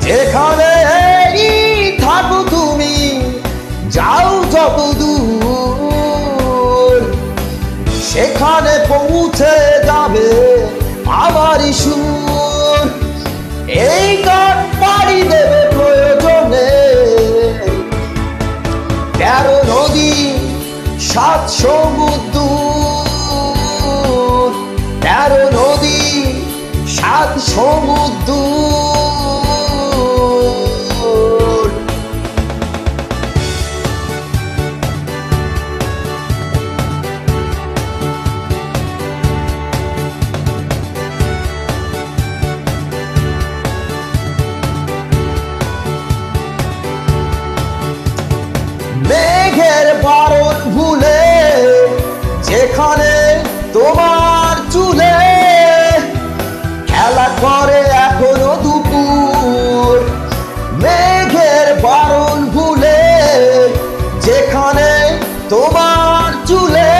যেখানে থাকো তুমি, যাও যত দূর, সেখানে পৌঁছে যাবে আমারই সুর। এই গান পাড়ি দেবে প্রয়োজনে 13 নদী 7 সমুদ্র, 13 নদী 7 সমুদ্র। মেঘের বারণ ভুলে যেখানে তোমার চুলে খেলা করে এখনো দুপুর। মেঘের বারণ ভুলে যেখানে তোমার চুলে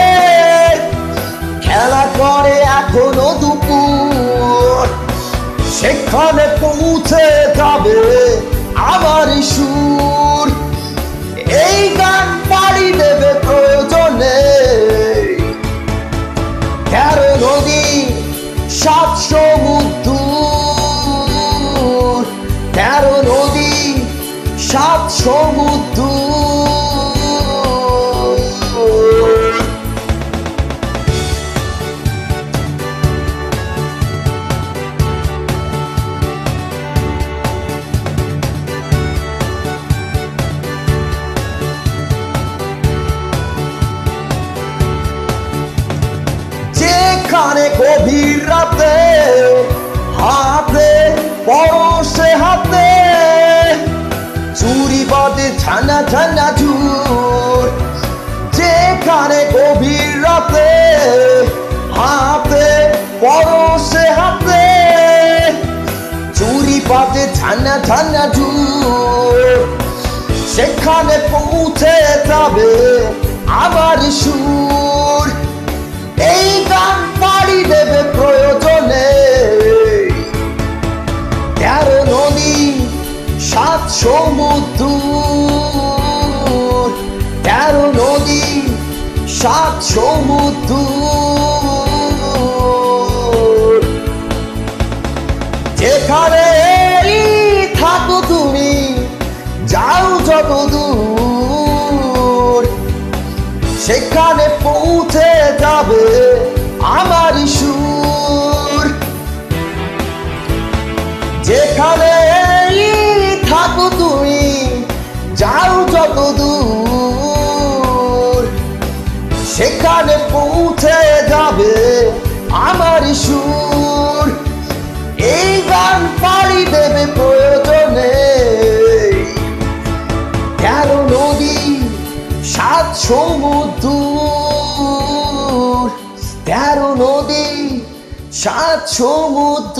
খেলা করে এখনো দুপুর, সেখানে পৌঁছে যাবে আমার সুর। এই গান পাড়ি দেবে প্রয়োজনে 13 নদী 7 সমুদ্র, 13 নদী 7 সমুদ্র। যেখানে গভীর রাতে হাতে পরশে হাতে চুরি বাদে ছানা ছানা ঝুর। যেখানে গভীর রাতে হাতে পরশে হাতে চুরি বাদে ছানা ছানা ঝুর, সেখানে পৌঁছে যাবে আমার সুর। এই গান পাড়ি দেবে প্রয়োজনে 13 নদী 7 সমুদ্র, 13 নদী 7 সমুদ্র। যেখানে থাকো তুমি, যাও যত দূর, সেখানে পৌঁছে যাবে আমার সুর। যেখানে থাকো তুমি, যাও যত দূর, সেখানে পৌঁছে যাবে আমার সুর। এই গান পাড়ি দেবে প্রয়োজনে 13 নদী 7 সমুদ্র, 13 নদী 7 সমুদ্র।